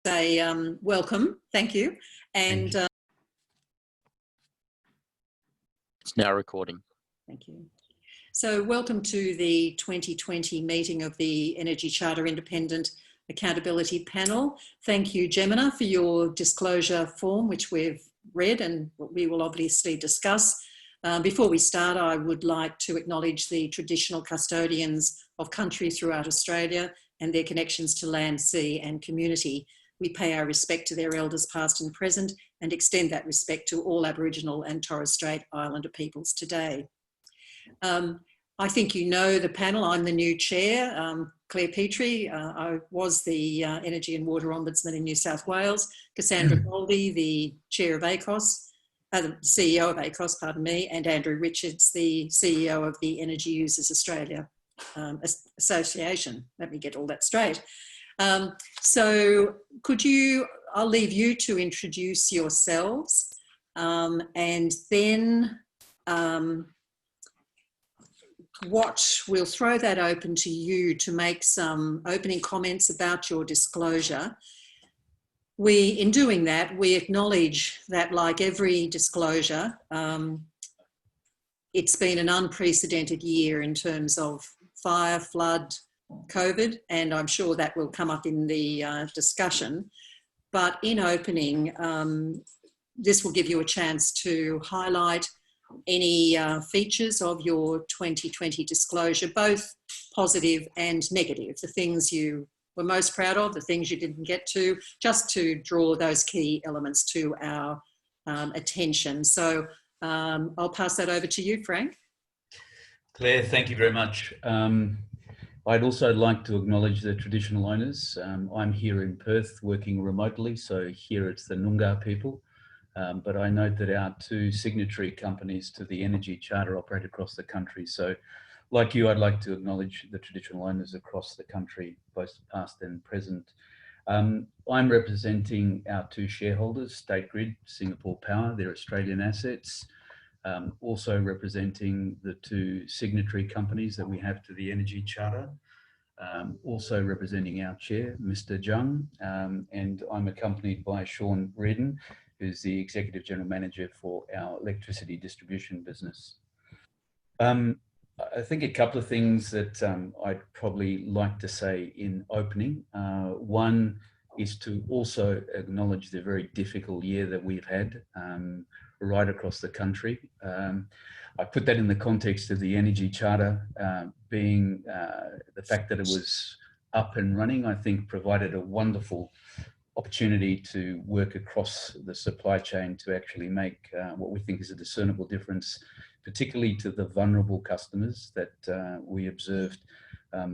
say welcome, thank you. And it's now recording. Thank you. So welcome to the 2020 meeting of the Energy Charter Independent Accountability Panel. Thank you, Jemena, for your disclosure form, which we've read and we will obviously discuss. Before we start, I would like to acknowledge the traditional custodians of country throughout Australia and their connections to land, sea and community. We pay our respect to their elders past and present and extend that respect to all Aboriginal and Torres Strait Islander peoples today. I think you know the panel. I'm the new chair, Claire Petrie. I was the Energy and Water Ombudsman in New South Wales. Cassandra Goldie, the chair of ACOS, the CEO of ACOS, pardon me, and Andrew Richards, the CEO of the Energy Users Australia Association. Let me get all that straight. So could you, I'll leave you to introduce yourselves and then we'll throw that open to you to make some opening comments about your disclosure. In doing that, we acknowledge that, like every disclosure, it's been an unprecedented year in terms of fire, flood, COVID, and I'm sure that will come up in the discussion. But in opening, this will give you a chance to highlight any features of your 2020 disclosure, both positive and negative, the things you were most proud of, the things you didn't get to, just to draw those key elements to our attention. So I'll pass that over to you, Frank. Claire, thank you very much. I'd also like to acknowledge the traditional owners. I'm here in Perth working remotely, so here it's the Noongar people. But I note that our two signatory companies to the Energy Charter operate across the country. So like you, I'd like to acknowledge the traditional owners across the country, both past and present. I'm representing our two shareholders, State Grid, Singapore Power, their Australian assets. Also representing the two signatory companies that we have to the Energy Charter. Also representing our chair, Mr. Jung, and I'm accompanied by Sean Reardon, who's the Executive General Manager for our electricity distribution business. I think a couple of things that I'd probably like to say in opening. One is to also acknowledge the very difficult year that we've had right across the country. I put that in the context of the Energy Charter being the fact that it was up and running, I think provided a wonderful opportunity to work across the supply chain to actually make what we think is a discernible difference, particularly to the vulnerable customers that we observed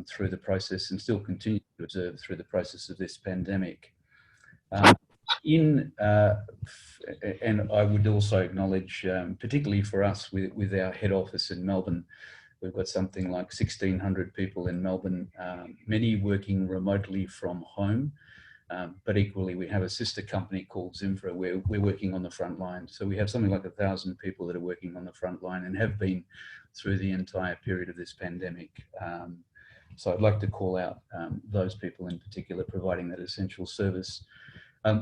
through the process and still continue to observe through the process of this pandemic. And I would also acknowledge, particularly for us with our head office in Melbourne, we've got something like 1,600 people in Melbourne, many working remotely from home. But equally, we have a sister company called Zimfra where we're working on the front line. So we have something like 1,000 people that are working on the front line and have been through the entire period of this pandemic. So I'd like to call out those people in particular providing that essential service.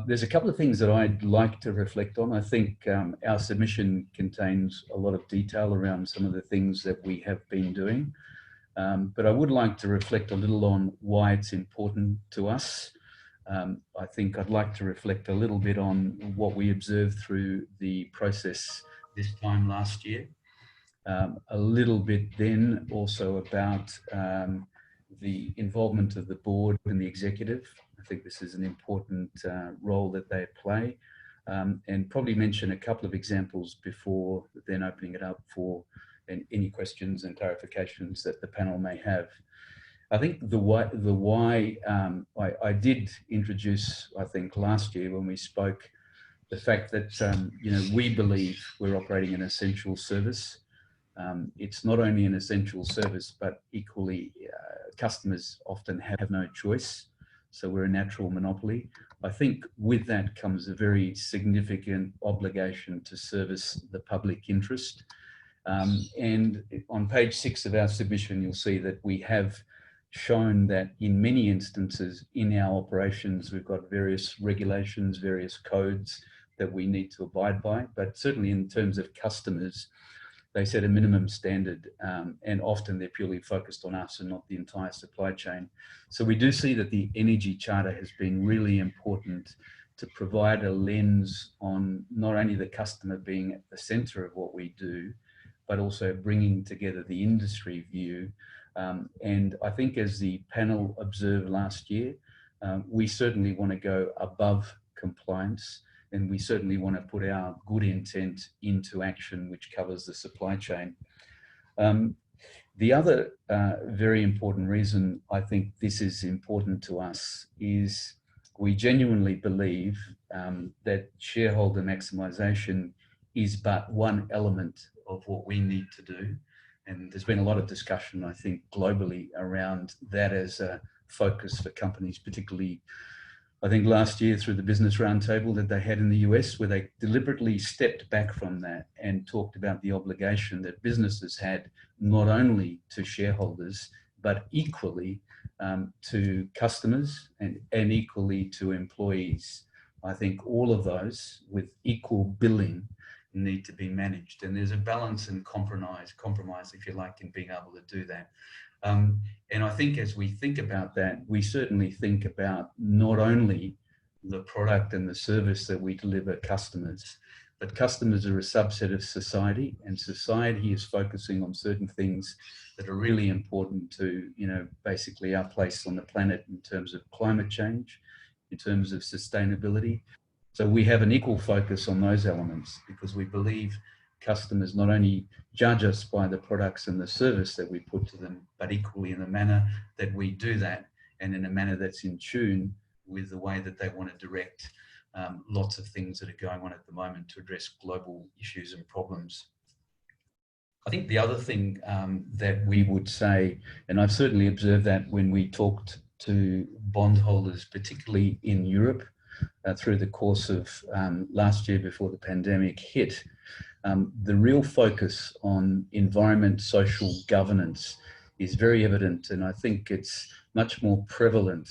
There's a couple of things that I'd like to reflect on. I think our submission contains a lot of detail around some of the things that we have been doing. But I would like to reflect a little on why it's important to us. I think I'd like to reflect a little bit on what we observed through the process this time last year. A little bit then also about the involvement of the board and the executive. I think this is an important role that they play, and probably mention a couple of examples before then opening it up for any questions and clarifications that the panel may have. I think the why I did introduce, I think last year when we spoke, the fact that we believe we're operating an essential service. It's not only an essential service, but equally customers often have no choice. So we're a natural monopoly. I think with that comes a very significant obligation to service the public interest. And on page 6 of our submission, you'll see that we have shown that in many instances in our operations, we've got various regulations, various codes that we need to abide by, but certainly in terms of customers, they set a minimum standard, and often they're purely focused on us and not the entire supply chain. So we do see that the Energy Charter has been really important to provide a lens on not only the customer being at the center of what we do, but also bringing together the industry view. And I think as the panel observed last year, we certainly want to go above compliance, and we certainly want to put our good intent into action, which covers the supply chain. The other very important reason I think this is important to us is we genuinely believe that shareholder maximisation is but one element of what we need to do. And there's been a lot of discussion, I think, globally around that as a focus for companies, particularly I think last year through the business roundtable that they had in the US, where they deliberately stepped back from that and talked about the obligation that businesses had not only to shareholders, but equally to customers and equally to employees. I think all of those with equal billing need to be managed. And there's a balance and compromise, if you like, in being able to do that. And I think as we think about that, we certainly think about not only the product and the service that we deliver customers, but customers are a subset of society, and society is focusing on certain things that are really important to, basically our place on the planet in terms of climate change, in terms of sustainability. So we have an equal focus on those elements because we believe customers not only judge us by the products and the service that we put to them, but equally in the manner that we do that and in a manner that's in tune with the way that they want to direct lots of things that are going on at the moment to address global issues and problems. I think the other thing that we would say, and I've certainly observed that when we talked to bondholders, particularly in Europe, through the course of last year before the pandemic hit, the real focus on environment, social governance is very evident, and I think it's much more prevalent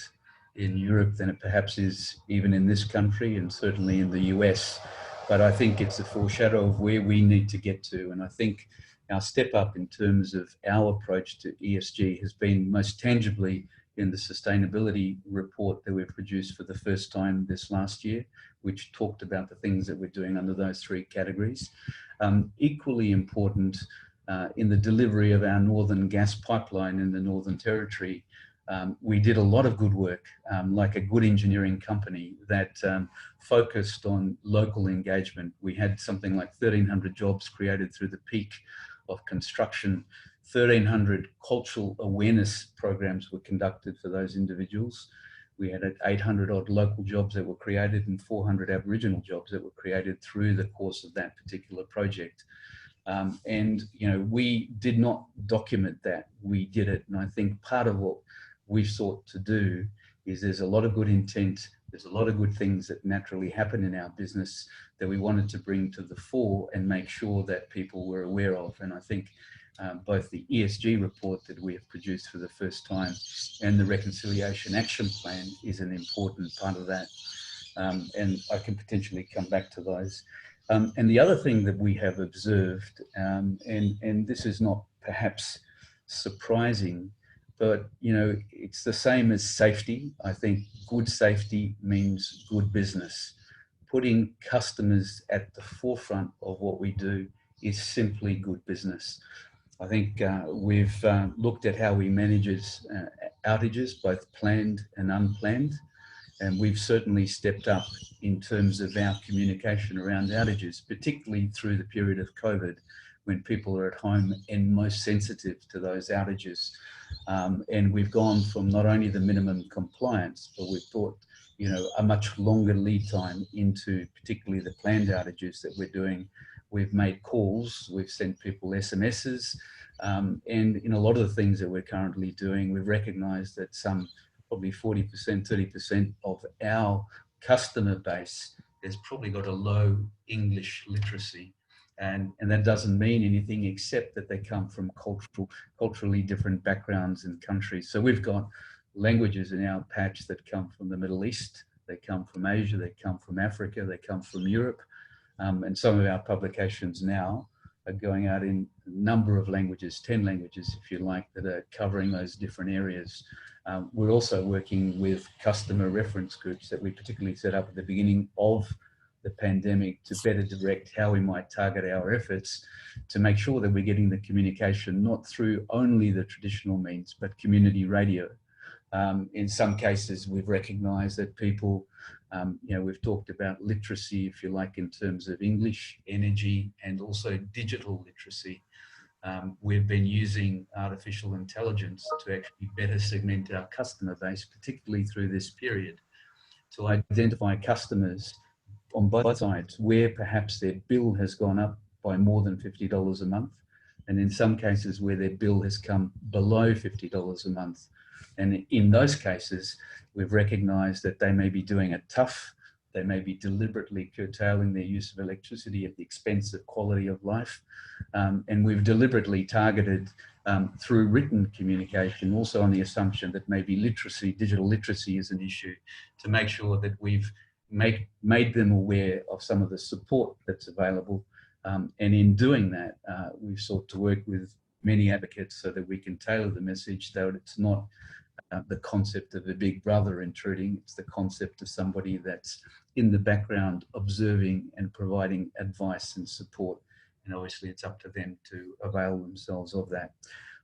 in Europe than it perhaps is even in this country and certainly in the US. But I think it's a foreshadow of where we need to get to, and I think our step up in terms of our approach to ESG has been most tangibly in the sustainability report that we've produced for the first time this last year, which talked about the things that we're doing under those three categories. Equally important in the delivery of our Northern Gas Pipeline in the Northern Territory, we did a lot of good work, like a good engineering company that focused on local engagement. We had something like 1,300 jobs created through the peak of construction. 1,300 cultural awareness programs were conducted for those individuals. We had 800 odd local jobs that were created and 400 Aboriginal jobs that were created through the course of that particular project. And we did not document that, we did it. And I think part of what we've sought to do is there's a lot of good intent, there's a lot of good things that naturally happen in our business that we wanted to bring to the fore and make sure that people were aware of. And I think both the ESG report that we have produced for the first time and the Reconciliation Action Plan is an important part of that. And I can potentially come back to those. And the other thing that we have observed, and this is not perhaps surprising, but it's the same as safety. I think good safety means good business. Putting customers at the forefront of what we do is simply good business. I think we've looked at how we manage outages, both planned and unplanned, and we've certainly stepped up in terms of our communication around outages, particularly through the period of COVID, when people are at home and most sensitive to those outages. And we've gone from not only the minimum compliance, but we've thought, a much longer lead time into particularly the planned outages that we're doing. We've made calls, we've sent people SMSs, and in a lot of the things that we're currently doing, we've recognized that some probably 40%, 30% of our customer base has probably got a low English literacy. And that doesn't mean anything except that they come from culturally different backgrounds and countries. So we've got languages in our patch that come from the Middle East, they come from Asia, they come from Africa, they come from Europe. And some of our publications now are going out in a number of languages, 10 languages, if you like, that are covering those different areas. We're also working with customer reference groups that we particularly set up at the beginning of the pandemic to better direct how we might target our efforts to make sure that we're getting the communication not through only the traditional means, but community radio. In some cases, we've recognized that people, we've talked about literacy, if you like, in terms of English, energy, and also digital literacy. We've been using artificial intelligence to actually better segment our customer base, particularly through this period, to identify customers on both sides where perhaps their bill has gone up by more than $50 a month, and in some cases where their bill has come below $50 a month. And in those cases, we've recognized that they may be doing it tough, they may be deliberately curtailing their use of electricity at the expense of quality of life. And we've deliberately targeted through written communication, also on the assumption that maybe literacy, digital literacy is an issue, to make sure that we've made them aware of some of the support that's available. And in doing that, we've sought to work with many advocates so that we can tailor the message, though it's not the concept of a big brother intruding, it's the concept of somebody that's in the background observing and providing advice and support. And obviously it's up to them to avail themselves of that.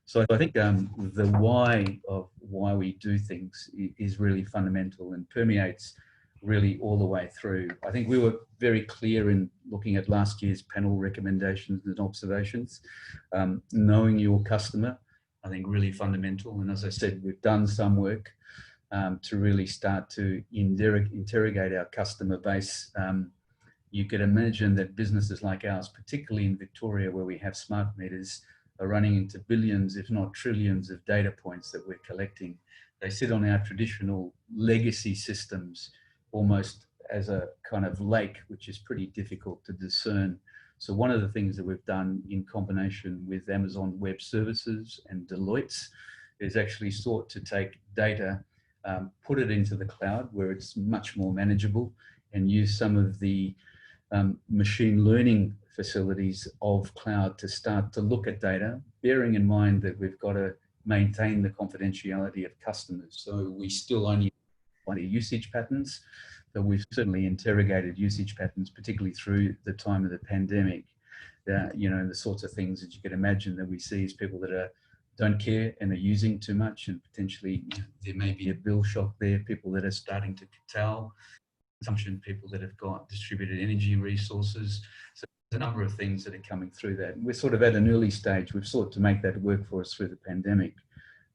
So I think the why of why we do things is really fundamental and permeates really all the way through. I think we were very clear in looking at last year's panel recommendations and observations. Knowing your customer, I think really fundamental. And as I said, we've done some work to really start to interrogate our customer base. You could imagine that businesses like ours, particularly in Victoria, where we have smart meters, are running into billions, if not trillions of data points that we're collecting. They sit on our traditional legacy systems almost as a kind of lake, which is pretty difficult to discern. So one of the things that we've done in combination with Amazon Web Services and Deloitte's is actually sought to take data, put it into the cloud where it's much more manageable, and use some of the machine learning facilities of cloud to start to look at data, bearing in mind that we've got to maintain the confidentiality of customers. So we still only usage patterns, but we've certainly interrogated usage patterns, particularly through the time of the pandemic. The sorts of things that you could imagine that we see is people that don't care and are using too much, and potentially there may be a bill shock there, people that are starting to curtail consumption, people that have got distributed energy resources. So there's a number of things that are coming through that. And we're sort of at an early stage. We've sought to make that work for us through the pandemic.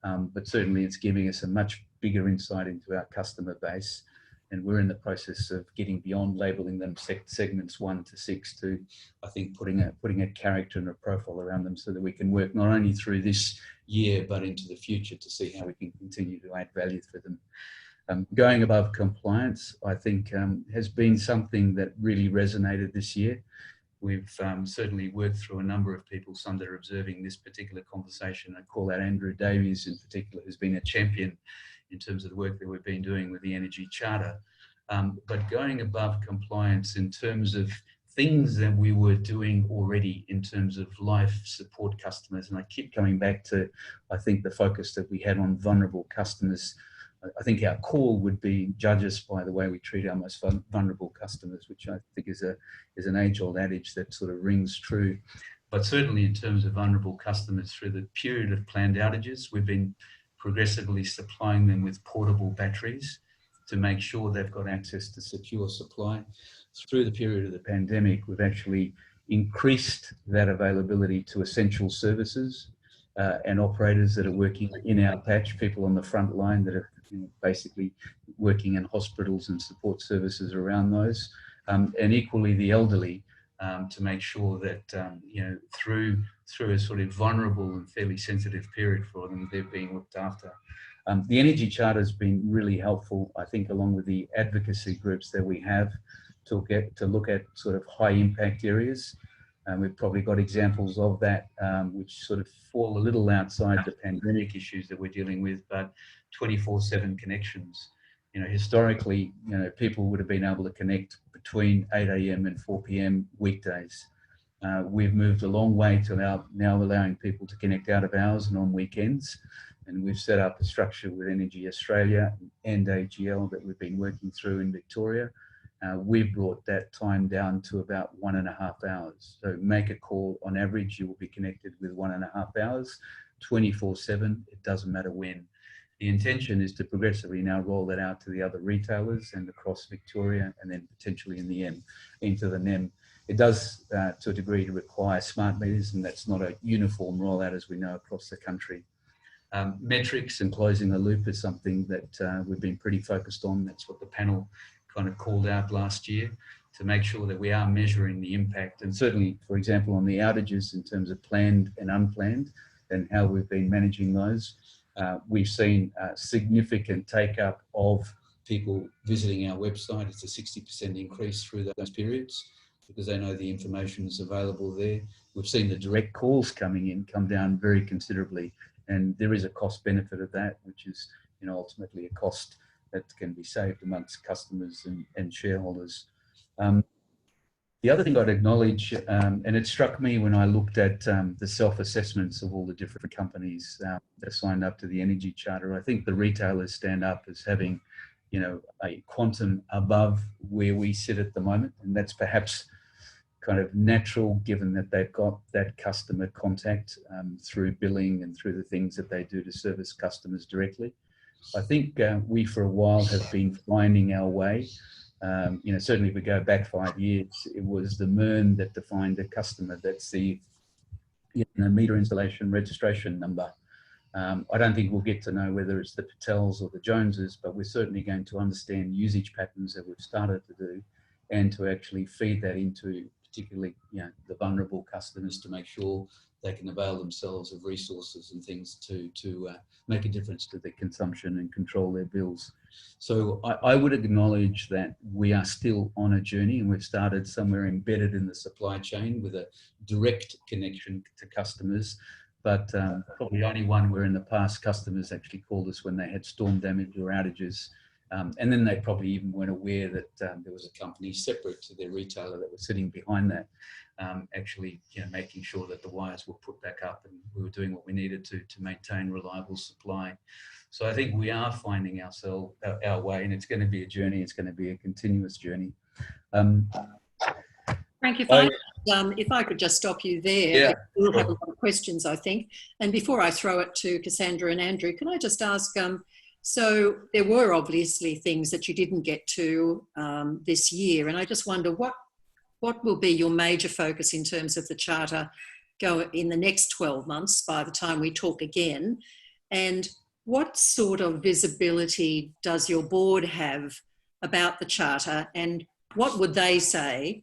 But certainly it's giving us a much bigger insight into our customer base. And we're in the process of getting beyond labeling them segments 1 to 6 to, I think, putting a character and a profile around them so that we can work not only through this year, but into the future to see how we can continue to add value for them. Going above compliance, I think, has been something that really resonated this year. We've certainly worked through a number of people, some that are observing this particular conversation. I call out Andrew Davies in particular, who's been a champion in terms of the work that we've been doing with the Energy Charter. But going above compliance in terms of things that we were doing already in terms of life support customers. And I keep coming back to, I think, the focus that we had on vulnerable customers. I think our call would be judge us by the way we treat our most vulnerable customers, which I think is an age-old adage that sort of rings true. But certainly in terms of vulnerable customers, through the period of planned outages, we've been progressively supplying them with portable batteries to make sure they've got access to secure supply. Through the period of the pandemic, we've actually increased that availability to essential services and operators that are working in our patch, people on the front line that are basically working in hospitals and support services around those, and equally the elderly, to make sure that through a sort of vulnerable and fairly sensitive period for them, they're being looked after. The Energy Charter has been really helpful, I think, along with the advocacy groups that we have to look at sort of high impact areas. And we've probably got examples of that, which sort of fall a little outside the pandemic issues that we're dealing with, but 24/7 connections. You know, historically, you know, people would have been able to connect between 8 a.m. and 4 p.m. weekdays. We've moved a long way to now allowing people to connect out of hours and on weekends. And we've set up a structure with Energy Australia and AGL that we've been working through in Victoria. We've brought that time down to about 1.5 hours. So make a call, on average, you will be connected with 1.5 hours, 24/7, it doesn't matter when. The intention is to progressively now roll that out to the other retailers and across Victoria, and then potentially into the NEM. It does, to a degree, require smart meters, and that's not a uniform rollout as we know across the country. Metrics and closing the loop is something that we've been pretty focused on. That's what the panel kind of called out last year, to make sure that we are measuring the impact. And certainly, for example, on the outages in terms of planned and unplanned and how we've been managing those, we've seen significant take up of people visiting our website. It's a 60% increase through those periods because they know the information is available there. We've seen the direct calls coming in come down very considerably, and there is a cost benefit of that, which is, you know, ultimately a cost that can be saved amongst customers and shareholders. The other thing I'd acknowledge, and it struck me when I looked at the self-assessments of all the different companies that signed up to the Energy Charter, I think the retailers stand up as having, you know, a quantum above where we sit at the moment, and that's perhaps kind of natural given that they've got that customer contact through billing and through the things that they do to service customers directly. I think we for a while have been finding our way. You know, certainly if we go back 5 years, it was the MERN that defined a customer. That's the, you know, meter installation registration number. I don't think we'll get to know whether it's the Patels or the Joneses, but we're certainly going to understand usage patterns that we've started to do, and to actually feed that into particularly, you know, the vulnerable customers, to make sure they can avail themselves of resources and things to make a difference to their consumption and control their bills. So I would acknowledge that we are still on a journey, and we've started somewhere embedded in the supply chain with a direct connection to customers. But probably only one where in the past customers actually called us when they had storm damage or outages. And then they probably even weren't aware that there was a company separate to their retailer that was sitting behind that, actually, you know, making sure that the wires were put back up and we were doing what we needed to maintain reliable supply. So I think we are finding our way, and it's going to be a journey. It's going to be a continuous journey. Frank, if I could just stop you there. Yeah, we'll have a lot of questions, I think. And before I throw it to Cassandra and Andrew, can I just ask, so there were obviously things that you didn't get to this year, and I just wonder what will be your major focus in terms of the Charter in the next 12 months by the time we talk again, and what sort of visibility does your board have about the Charter, and what would they say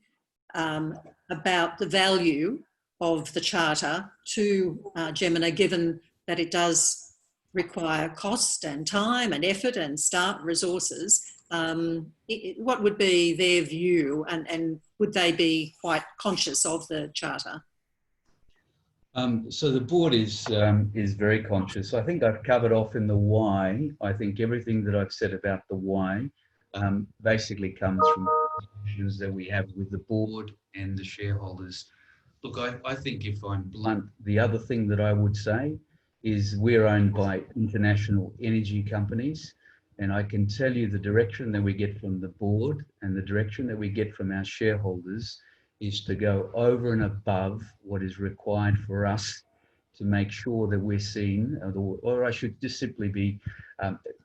about the value of the Charter to Jemena, given that it does require cost and time and effort and staff resources? What would be their view, and would they be quite conscious of the Charter? So the board is very conscious. I think I've covered off in the why. I think everything that I've said about the why basically comes from issues that we have with the board and the shareholders. Look, I think if I'm blunt, the other thing that I would say is we're owned by international energy companies, and I can tell you the direction that we get from the board and the direction that we get from our shareholders is to go over and above what is required for us to make sure that we're seen, or I should just simply be,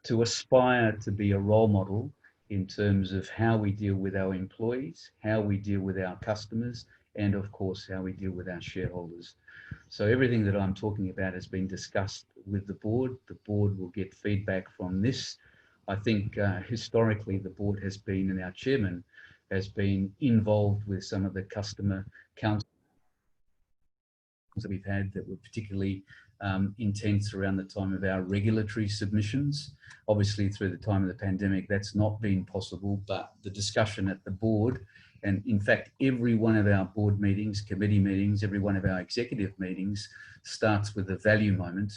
to aspire to be a role model in terms of how we deal with our employees, how we deal with our customers, and of course, how we deal with our shareholders. So everything that I'm talking about has been discussed with the board. The board will get feedback from this. I think historically the board has been, and our chairman has been involved with some of the customer councils that we've had that were particularly intense around the time of our regulatory submissions. Obviously through the time of the pandemic, that's not been possible, but the discussion at the board And in fact, every one of our board meetings, committee meetings, every one of our executive meetings starts with a value moment.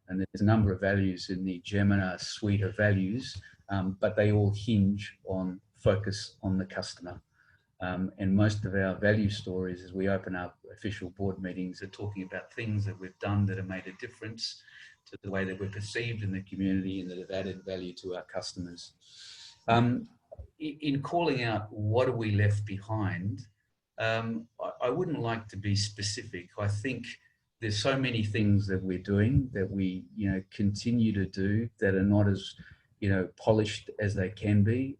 And there's a number of values in the Jemena suite of values, but they all hinge on focus on the customer. And most of our value stories as we open up official board meetings are talking about things that we've done that have made a difference to the way that we're perceived in the community and that have added value to our customers. In calling out what are we left behind, I wouldn't like to be specific. I think there's so many things that we're doing that we continue to do that are not as polished as they can be.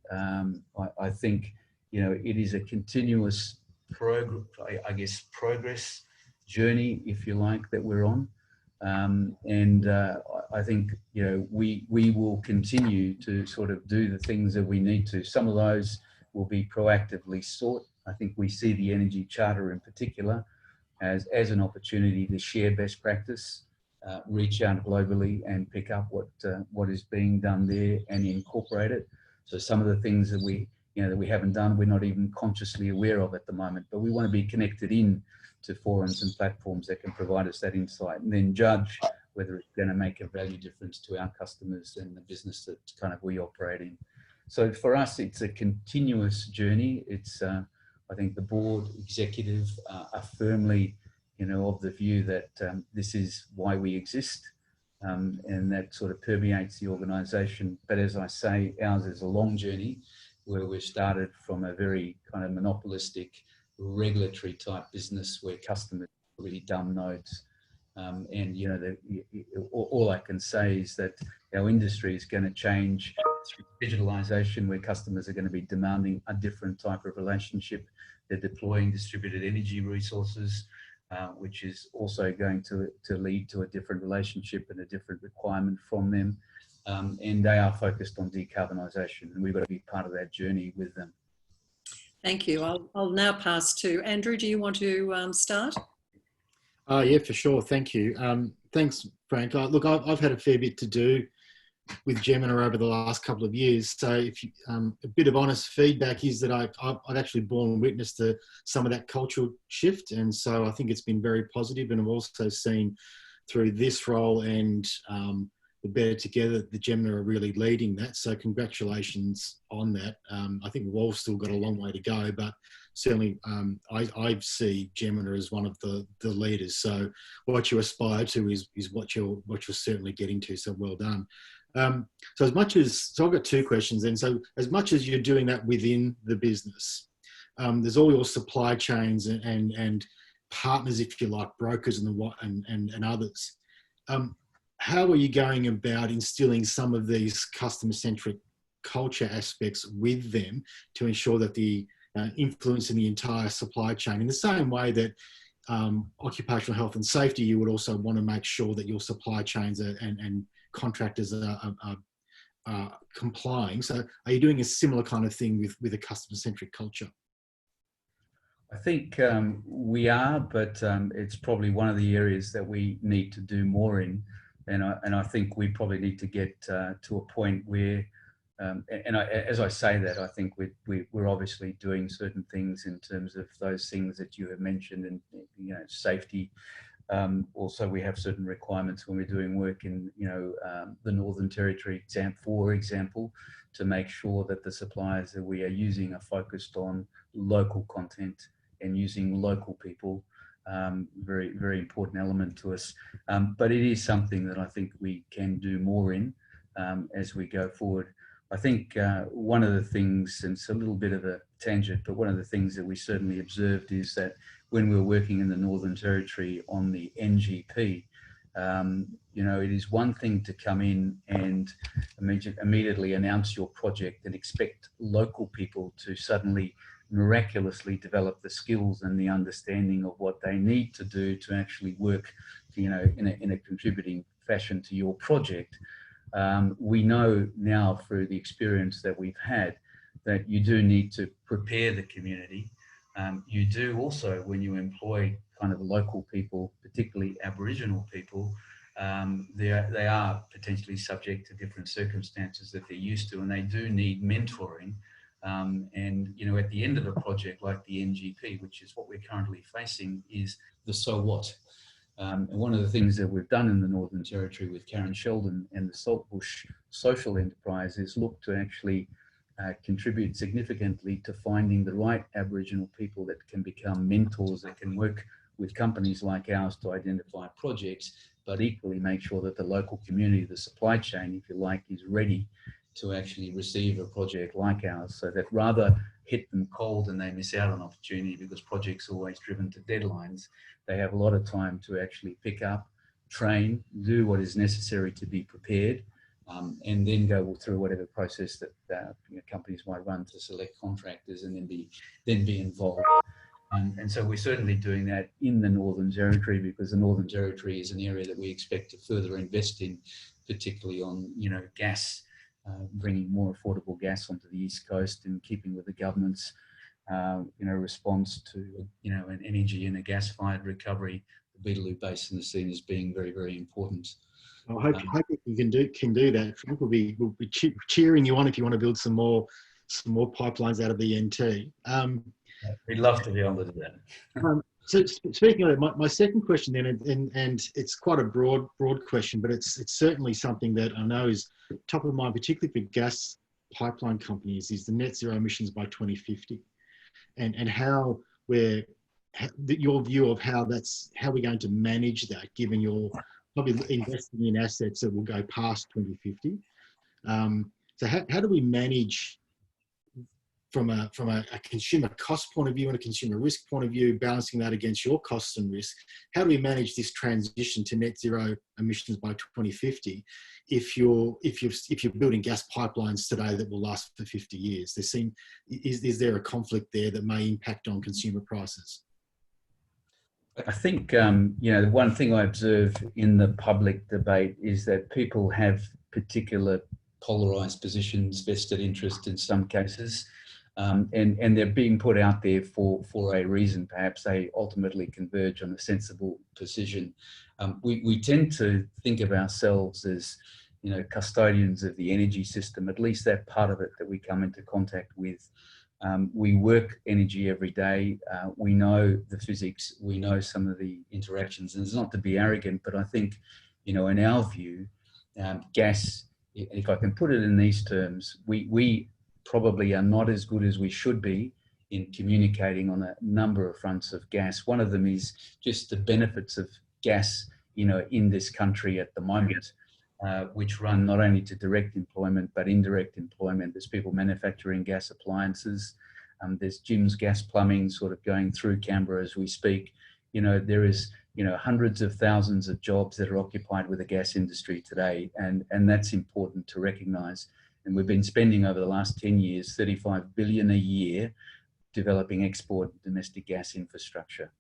I think it is a continuous progress journey, if you like, that we're on. I think we will continue to sort of do the things that we need to. Some of those will be proactively sought. I think we see the Energy Charter in particular as an opportunity to share best practice, reach out globally and pick up what is being done there and incorporate it. So some of the things that we haven't done, we're not even consciously aware of at the moment, but we want to be connected in to forums and platforms that can provide us that insight and then judge whether it's going to make a value difference to our customers and the business that kind of we operate in. So for us, it's a continuous journey. It's, I think the board executive are firmly, of the view that this is why we exist, and that sort of permeates the organisation. But as I say, ours is a long journey where we've started from a very kind of monopolistic, regulatory type business where customers are really dumb nodes. All I can say is that our industry is going to change through digitalisation, where customers are going to be demanding a different type of relationship. They're deploying distributed energy resources, which is also going to lead to a different relationship and a different requirement from them. And they are focused on decarbonisation, and we've got to be part of that journey with them. Thank you. I'll now pass to Andrew. Do you want to start? Yeah, for sure. Thank you. Thanks, Frank. Look, I've had a fair bit to do with Jemena over the last couple of years. So if you, a bit of honest feedback is that I've actually borne witness to some of that cultural shift. And so I think it's been very positive. And I've also seen through this role and the Better Together, the Jemena are really leading that. So congratulations on that. I think we've all still got a long way to go, but certainly I see Jemena as one of the leaders. So what you aspire to is what you're certainly getting to. So well done. So I've got two questions then. So as much as you're doing that within the business, there's all your supply chains and partners, if you like, brokers and others. How are you going about instilling some of these customer-centric culture aspects with them to ensure that the influence in the entire supply chain, in the same way that occupational health and safety, you would also want to make sure that your supply chains and contractors are complying. So are you doing a similar kind of thing with a customer-centric culture? I think we are, but it's probably one of the areas that we need to do more in. And I think we probably need to get to a point where, as I say that, I think we're obviously doing certain things in terms of those things that you have mentioned, and safety. Also, we have certain requirements when we're doing work in the Northern Territory, for example, to make sure that the suppliers that we are using are focused on local content and using local people. Very, very important element to us. But it is something that I think we can do more in as we go forward. I think one of the things, and it's a little bit of a tangent, but one of the things that we certainly observed is that when we were working in the Northern Territory on the NGP, it is one thing to come in and immediately announce your project and expect local people to suddenly miraculously develop the skills and the understanding of what they need to do to actually work, in a contributing fashion to your project. We know now through the experience that we've had that you do need to prepare the community. You do also, when you employ kind of local people, particularly Aboriginal people, they are potentially subject to different circumstances that they're used to, and they do need mentoring And, you know, at the end of a project like the NGP, which is what we're currently facing, is the so what. And one of the things that we've done in the Northern Territory with Karen Sheldon and the Saltbush Social Enterprise is look to actually contribute significantly to finding the right Aboriginal people that can become mentors, that can work with companies like ours to identify projects, but equally make sure that the local community, the supply chain, if you like, is ready to actually receive a project like ours, so that rather hit them cold and they miss out on opportunity because projects are always driven to deadlines, they have a lot of time to actually pick up, train, do what is necessary to be prepared, and then go through whatever process that you know, companies might run to select contractors and then be involved. And so we're certainly doing that in the Northern Territory, because the Northern Territory is an area that we expect to further invest in, particularly on, you know, gas, bringing more affordable gas onto the East Coast, and keeping with the government's you know, response to, you know, an energy and a gas-fired recovery. The Beetaloo Basin is seen as being very, very important. I hope you can do that. Frank will be cheering you on if you want to build some more pipelines out of the NT. We'd love to be able to do that. So speaking of that, my second question then, and it's quite a broad question, but it's certainly something that I know is top of mind, particularly for gas pipeline companies, is the net zero emissions by 2050, and how your view of how we're going to manage that, given you're probably investing in assets that will go past 2050. So how do we manage from a consumer cost point of view and a consumer risk point of view, balancing that against your costs and risk? How do we manage this transition to net zero emissions by 2050 if you're building gas pipelines today that will last for 50 years? Is there a conflict there that may impact on consumer prices? I think, you know, the one thing I observe in the public debate is that people have particular polarised positions, vested interest in some cases, and they're being put out there for a reason. Perhaps they ultimately converge on a sensible position. We tend to think of ourselves as, you know, custodians of the energy system, at least that part of it that we come into contact with. We work energy every day. We know the physics. We know some of the interactions. And it's not to be arrogant, but I think, you know, in our view, gas, if I can put it in these terms, we probably are not as good as we should be in communicating on a number of fronts of gas. One of them is just the benefits of gas, you know, in this country at the moment. Which run not only to direct employment, but indirect employment. There's people manufacturing gas appliances. There's Jim's Gas Plumbing sort of going through Canberra as we speak. You know, there is, you know, hundreds of thousands of jobs that are occupied with the gas industry today. And that's important to recognise. And we've been spending over the last 10 years, 35 billion a year developing export domestic gas infrastructure.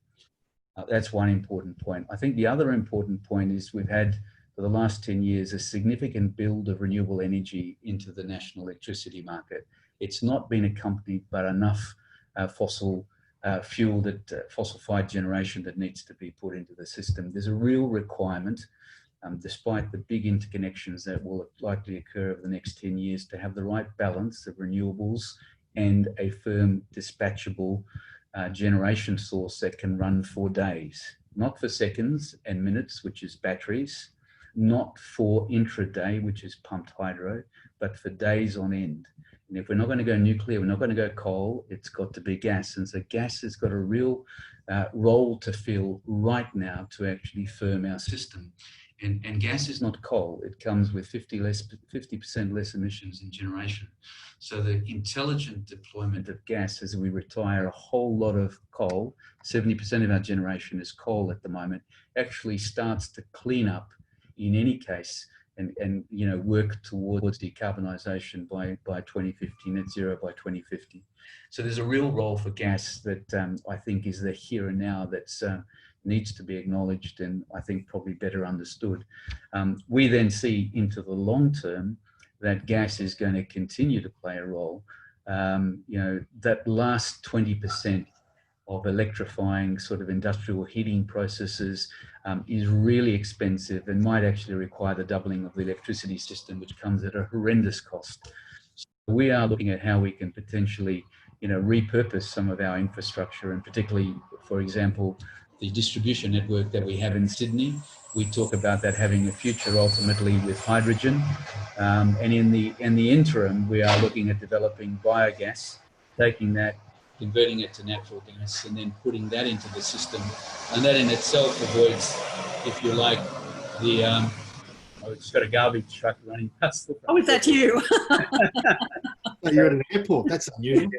That's one important point. I think the other important point is we've had, for the last 10 years, a significant build of renewable energy into the national electricity market. It's not been accompanied by enough fossil fuel, fossil-fired generation that needs to be put into the system. There's a real requirement, despite the big interconnections that will likely occur over the next 10 years, to have the right balance of renewables and a firm dispatchable generation source that can run for days, not for seconds and minutes, which is batteries, not for intraday, which is pumped hydro, but for days on end. And if we're not going to go nuclear, we're not going to go coal, it's got to be gas. And so gas has got a real role to fill right now to actually firm our system. And gas is not coal. It comes with 50% less emissions in generation. So the intelligent deployment of gas as we retire a whole lot of coal, 70% of our generation is coal at the moment, actually starts to clean up in any case, and you know, work towards decarbonisation by 2050, net zero by 2050. So there's a real role for gas that I think is the here and now that's needs to be acknowledged, and I think probably better understood. We then see into the long term that gas is going to continue to play a role. You know, that last 20% of electrifying sort of industrial heating processes is really expensive and might actually require the doubling of the electricity system, which comes at a horrendous cost. So We are looking at how we can potentially, repurpose some of our infrastructure, and particularly, for example, the distribution network that we have in Sydney. We talk about that having a future ultimately with hydrogen. And in the interim, we are looking at developing biogas, taking that, converting it to natural gas, and then putting that into the system. And that in itself avoids, if you like, the oh, it's got a garbage truck running past the front. Oh, is that you? Oh, you're at an airport. That's unusual.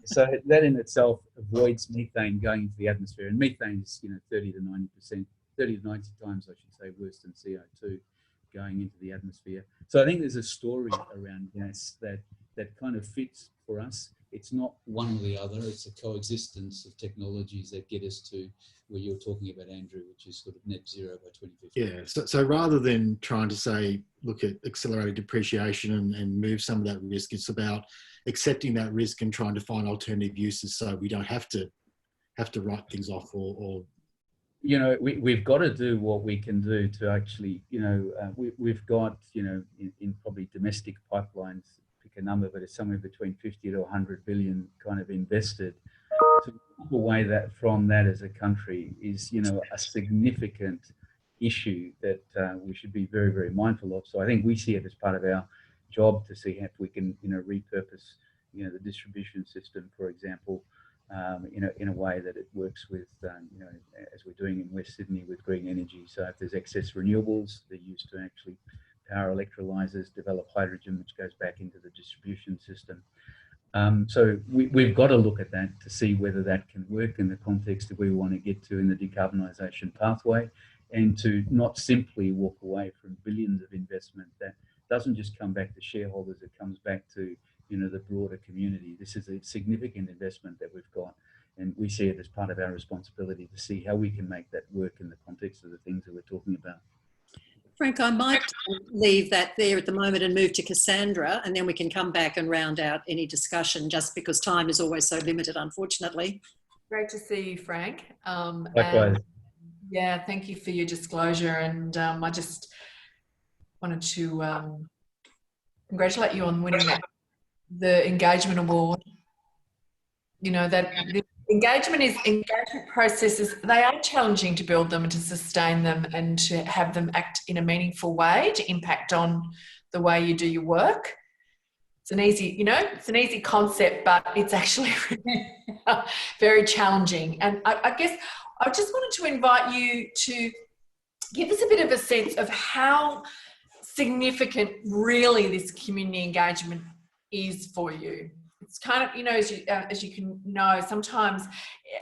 So that in itself avoids methane going into the atmosphere, and methane is 30 to 90%, 30 to 90 times, I should say, worse than CO2 going into the atmosphere. So I think there's a story around gas that kind of fits for us. It's not one or the other. It's a coexistence of technologies that get us to where you're talking about, Andrew, which is sort of net zero by 2050. Yeah. So rather than trying to say, look at accelerated depreciation and move some of that risk, it's about accepting that risk and trying to find alternative uses so we don't have to write things off or we've got to do what we can do to actually, we've got, in probably domestic pipelines, pick a number, but it's somewhere between 50 to 100 billion kind of invested. To move away from that as a country is, a significant issue that we should be very, very mindful of. So I think we see it as part of our job to see if we can, repurpose, the distribution system, for example, in a way that it works with, as we're doing in West Sydney with green energy. So if there's excess renewables, they're used to actually power electrolyzers, develop hydrogen, which goes back into the distribution system. So we've got to look at that to see whether that can work in the context that we want to get to in the decarbonisation pathway, and to not simply walk away from billions of investment that doesn't just come back to shareholders, it comes back to the broader community. This is a significant investment that we've got, and we see it as part of our responsibility to see how we can make that work in the context of the things that we're talking about. Frank, I might leave that there at the moment and move to Cassandra, and then we can come back and round out any discussion, just because time is always so limited, unfortunately. Great to see you, Frank. Likewise. Yeah, thank you for your disclosure. And I just wanted to congratulate you on winning the engagement award. That the engagement processes, they are challenging to build them and to sustain them and to have them act in a meaningful way to impact on the way you do your work. It's an easy concept, but it's actually very challenging. And I guess I just wanted to invite you to give us a bit of a sense of how significant really this community engagement is for you. It's kind of, as you can know, sometimes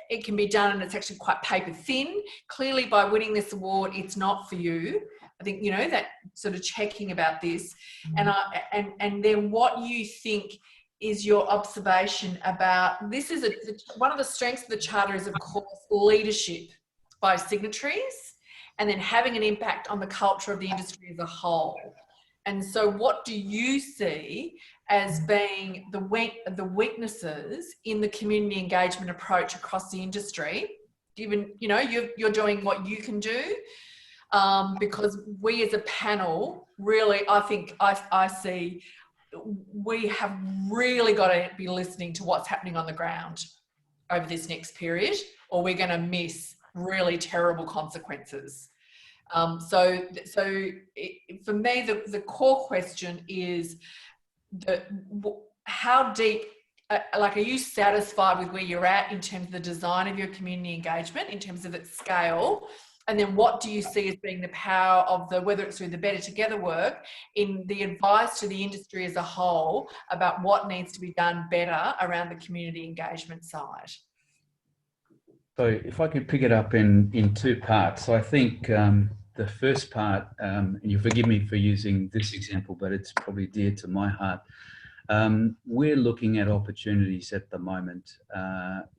it can be done and it's actually quite paper thin. Clearly, by winning this award, it's not for you. I think, that sort of checking about this. And then what you think is your observation about this is one of the strengths of the Charter is, of course, leadership by signatories and then having an impact on the culture of the industry as a whole. And so what do you see as being the weaknesses in the community engagement approach across the industry, given, you're doing what you can do, because we as a panel, really, I think I see we have really got to be listening to what's happening on the ground over this next period, or we're going to miss really terrible consequences. So for me, the core question is how deep, are you satisfied with where you're at in terms of the design of your community engagement, in terms of its scale? And then what do you see as being the power of whether it's through the Better Together work, in the advice to the industry as a whole about what needs to be done better around the community engagement side? So if I could pick it up in two parts. So I think the first part, and you forgive me for using this example, but it's probably dear to my heart. We're looking at opportunities at the moment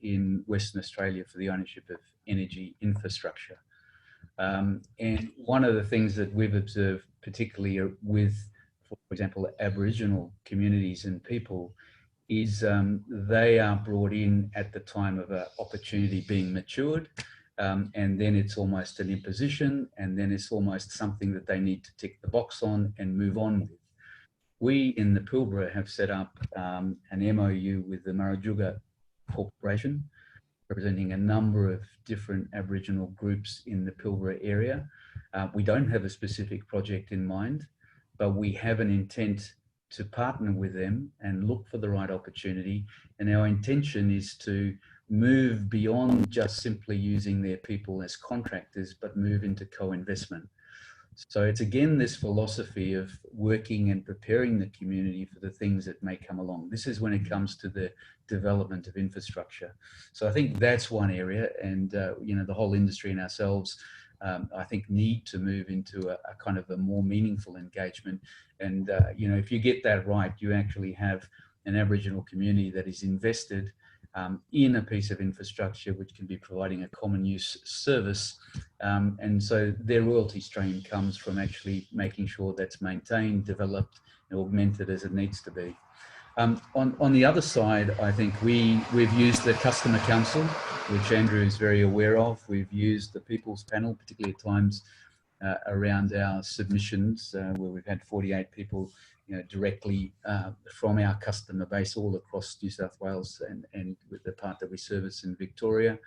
in Western Australia for the ownership of energy infrastructure. And one of the things that we've observed, particularly with, for example, Aboriginal communities and people, is they are brought in at the time of an opportunity being matured, and then it's almost an imposition, and then it's almost something that they need to tick the box on and move on with. we in the Pilbara have set up an MOU with the Marajuga Corporation, representing a number of different Aboriginal groups in the Pilbara area. We don't have a specific project in mind, but we have an intent to partner with them and look for the right opportunity. And our intention is to move beyond just simply using their people as contractors, but move into co-investment. So it's again this philosophy of working and preparing the community for the things that may come along. This is when it comes to the development of infrastructure. So I think that's one area, and you know, the whole industry and ourselves, I think, need to move into a kind of a more meaningful engagement. And you know, if you get that right, you actually have an Aboriginal community that is invested in a piece of infrastructure which can be providing a common use service. And so their royalty stream comes from actually making sure that's maintained, developed, and augmented as it needs to be. On the other side, I think we've used the Customer Council, which Andrew is very aware of. We've used the People's Panel, particularly at times around our submissions, where we've had 48 people, you know, directly from our customer base all across New South Wales and with the part that we service in Victoria.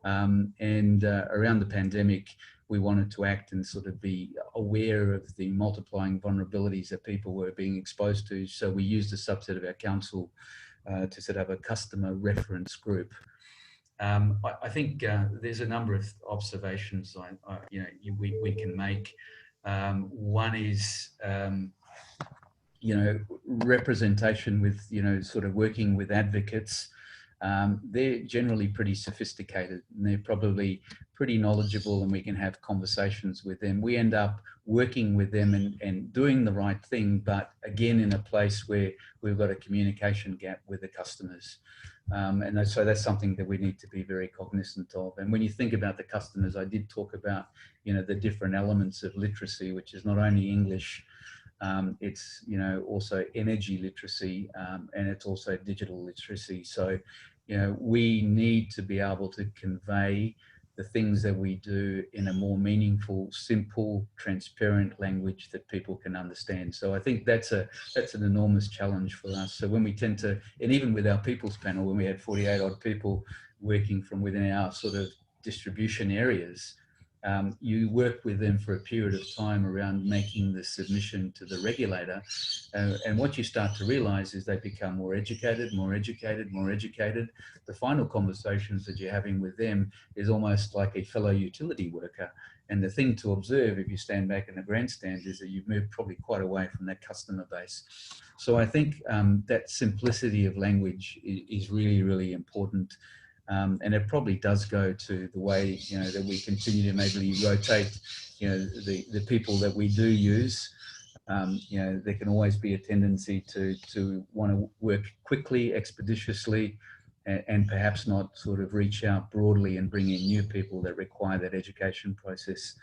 And around the pandemic, we wanted to act and sort of be aware of the multiplying vulnerabilities that people were being exposed to. So we used a subset of our council to set up a customer reference group. I think there's a number of observations you know, we can make. One is, you know, representation with, you know, sort of working with advocates. They're generally pretty sophisticated and they're probably pretty knowledgeable, and we can have conversations with them. We end up working with them and doing the right thing, but again, in a place where we've got a communication gap with the customers. And so that's something that we need to be very cognizant of. And when you think about the customers, I did talk about, you know, the different elements of literacy, which is not only English, it's, you know, also energy literacy, and it's also digital literacy. So, you know, we need to be able to convey the things that we do in a more meaningful, simple, transparent language that people can understand. So I think that's an enormous challenge for us. So when we tend to, and even with our People's Panel, when we had 48 odd people working from within our sort of distribution areas, you work with them for a period of time around making the submission to the regulator. And what you start to realize is they become more educated, more educated, more educated. The final conversations that you're having with them is almost like a fellow utility worker. And the thing to observe if you stand back in the grandstand is that you've moved probably quite away from that customer base. So I think that simplicity of language is really, really important. And it probably does go to the way, you know, that we continue to maybe rotate, you know, the people that we do use. You know, there can always be a tendency to want to work quickly, expeditiously, and perhaps not sort of reach out broadly and bring in new people that require that education process.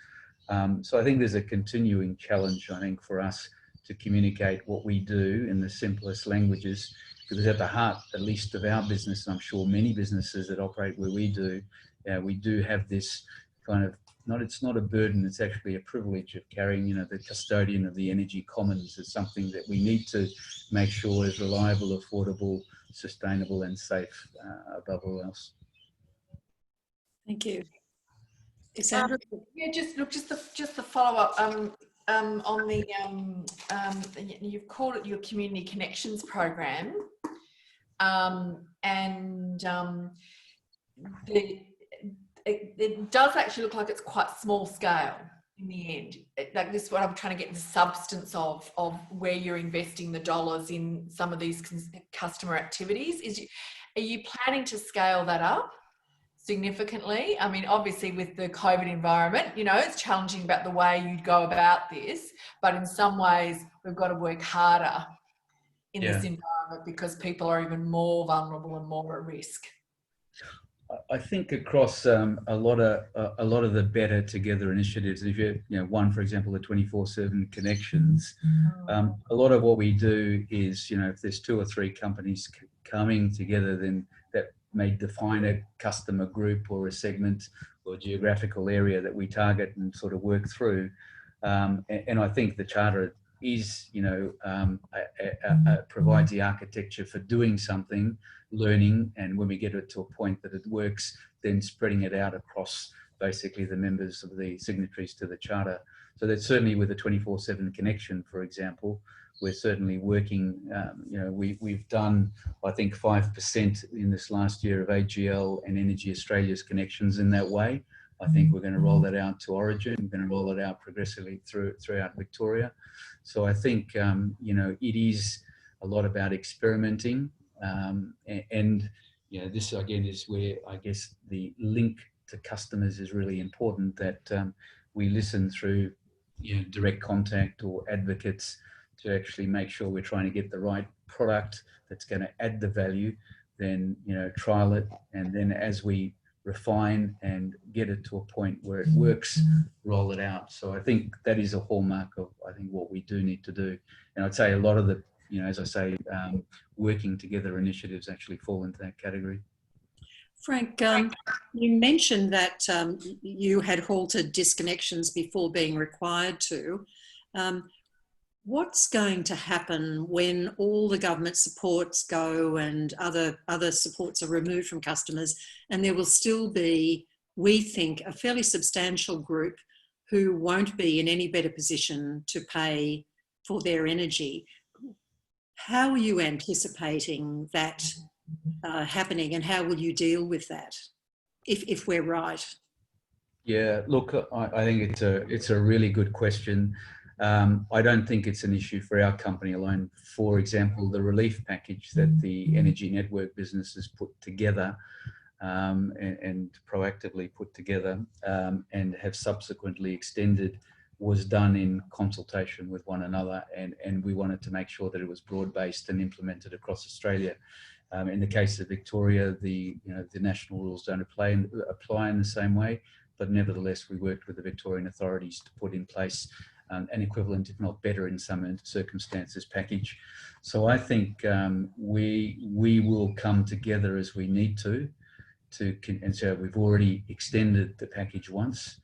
So I think there's a continuing challenge, I think, for us to communicate what we do in the simplest languages. Because at the heart, at least of our business, and I'm sure many businesses that operate where we do have this kind of, it's not a burden, it's actually a privilege of carrying, you know, the custodian of the energy commons. Is something that we need to make sure is reliable, affordable, sustainable and safe above all else. Thank you. Sandra? Yeah, just the follow up on the you've called it your Community Connections program, and it does actually look like it's quite small scale in the end. Like this is what I'm trying to get the substance of where you're investing the dollars in some of these customer activities. Are you planning to scale that up significantly? I mean, obviously with the COVID environment, you know, it's challenging about the way you go about this, but in some ways we've got to work harder in this environment because people are even more vulnerable and more at risk. I think across a lot of the Better Together initiatives, if you know, one, for example, the 24/7 connections, a lot of what we do is, you know, if there's 2 or 3 companies coming together, then that may define a customer group or a segment or geographical area that we target and sort of work through. And I think the Charter is, provides the architecture for doing something, learning, and when we get it to a point that it works, then spreading it out across basically the members of the signatories to the charter. So that's certainly with the 24/7 connection, for example, we're certainly working, we've done, I think, 5% in this last year of AGL and Energy Australia's connections in that way. I think we're going to roll that out to Origin. We're going to roll it out progressively throughout Victoria. So I think, it is a lot about experimenting. This again is where I guess the link to customers is really important, that we listen through direct contact or advocates to actually make sure we're trying to get the right product that's going to add the value, then trial it, and then as we refine and get it to a point where it works, roll it out. So I think that is a hallmark of what we do need to do. And I'd say a lot of the as I say, working together initiatives actually fall into that category. Frank, you mentioned that you had halted disconnections before being required to. What's going to happen when all the government supports go and other supports are removed from customers, and there will still be, we think, a fairly substantial group who won't be in any better position to pay for their energy? How are you anticipating that happening, and how will you deal with that if we're right? Yeah, look, I think it's a really good question. I don't think it's an issue for our company alone. For example, the relief package that the Energy Network business has put together and proactively put together and have subsequently extended was done in consultation with one another, and we wanted to make sure that it was broad-based and implemented across Australia. In the case of Victoria, the national rules don't apply in the same way, but nevertheless we worked with the Victorian authorities to put in place an equivalent, if not better in some circumstances, package. So I think we will come together as we need to, and so we've already extended the package once.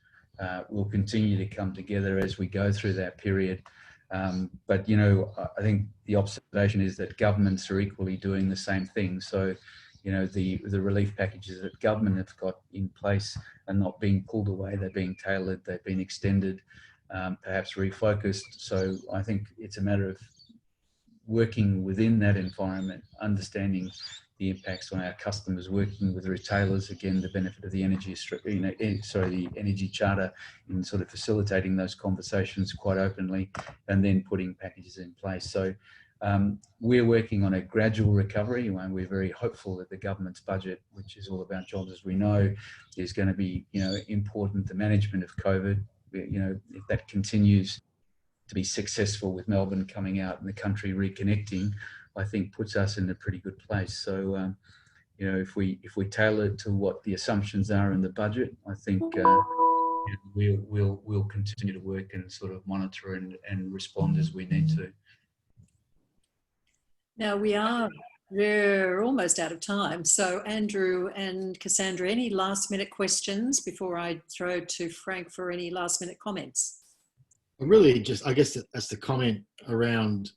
We'll continue to come together as we go through that period. But, I think the observation is that governments are equally doing the same thing. So, the relief packages that government have got in place are not being pulled away. They're being tailored. They've been extended, perhaps refocused. So I think it's a matter of working within that environment, understanding the impacts on our customers, working with retailers, again, the benefit of the the Energy Charter in sort of facilitating those conversations quite openly, and then putting packages in place. So we're working on a gradual recovery, and we're very hopeful that the government's budget, which is all about jobs, as we know, is going to be, important. The management of COVID, if that continues to be successful with Melbourne coming out and the country reconnecting, I think puts us in a pretty good place. So, if we tailor it to what the assumptions are in the budget, I think we'll continue to work and sort of monitor and respond as we need to. Now we're almost out of time. So Andrew and Cassandra, any last minute questions before I throw to Frank for any last minute comments? Really, just I guess that's the comment around.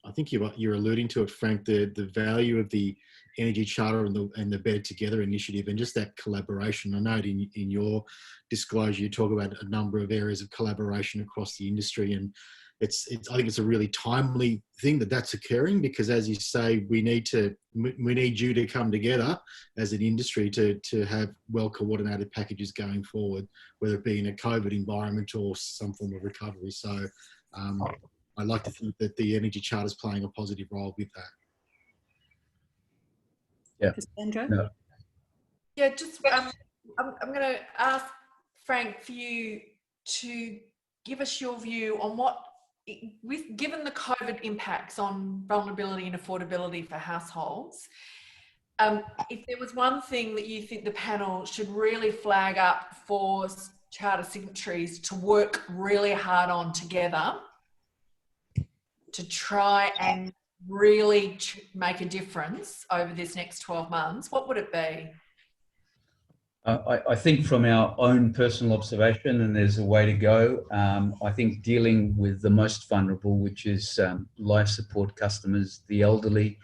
I think you're alluding to it, Frank, the value of the Energy Charter and the Better Together initiative, and just that collaboration. I know in your disclosure you talk about a number of areas of collaboration across the industry, and I think it's a really timely thing that's occurring, because, as you say, we need you to come together as an industry to have well coordinated packages going forward, whether it be in a COVID environment or some form of recovery. So I'd like to think that the Energy Charter is playing a positive role with that. Yeah. Cassandra? No. Yeah, just I'm going to ask Frank for you to give us your view on given the COVID impacts on vulnerability and affordability for households, if there was one thing that you think the panel should really flag up for charter signatories to work really hard on together to try and really make a difference over this next 12 months, what would it be? I think from our own personal observation, and there's a way to go, I think dealing with the most vulnerable, which is life support customers, the elderly,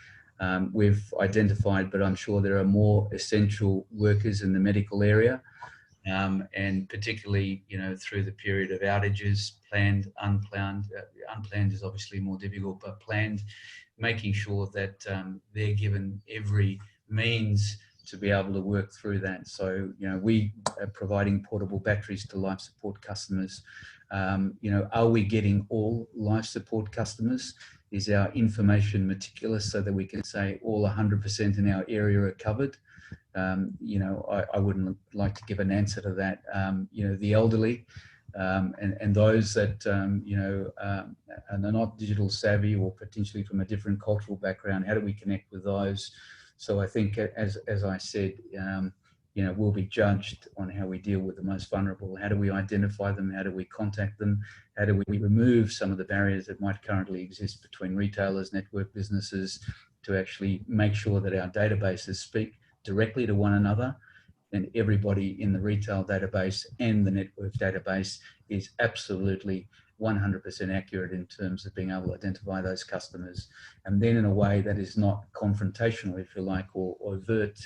we've identified, but I'm sure there are more essential workers in the medical area, and particularly, through the period of outages, planned, unplanned. Unplanned is obviously more difficult, but planned, making sure that they're given every means to be able to work through that. So, we are providing portable batteries to life support customers. Are we getting all life support customers? Is our information meticulous so that we can say all 100% in our area are covered? I wouldn't like to give an answer to that. The elderly and those that, are not digital savvy or potentially from a different cultural background, how do we connect with those? So I think, as I said, we'll be judged on how we deal with the most vulnerable. How do we identify them? How do we contact them? How do we remove some of the barriers that might currently exist between retailers, network businesses, to actually make sure that our databases speak directly to one another, and everybody in the retail database and the network database is absolutely 100% accurate in terms of being able to identify those customers, and then in a way that is not confrontational, if you like, or overt,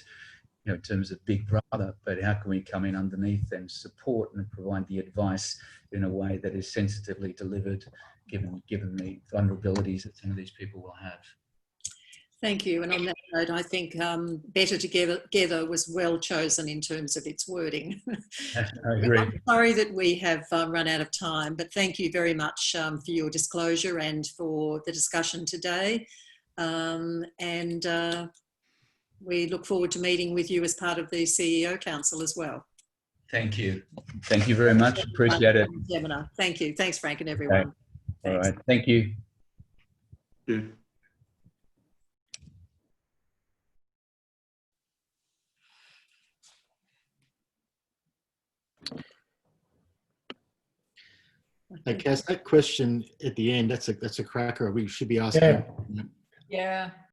in terms of big brother, but how can we come in underneath and support and provide the advice in a way that is sensitively delivered, given the vulnerabilities that some of these people will have. Thank you. And on that note, I think better together was well chosen in terms of its wording. I agree. I'm sorry that we have run out of time, but thank you very much for your disclosure and for the discussion today. We look forward to meeting with you as part of the CEO Council as well. Thank you. Thank you very much. Appreciate it. Jemena. Thank you. Thanks, Frank, and everyone. Okay. All right. Thank you. Yeah. Hey, Cass, that question at the end, that's a cracker. We should be asking. Yeah.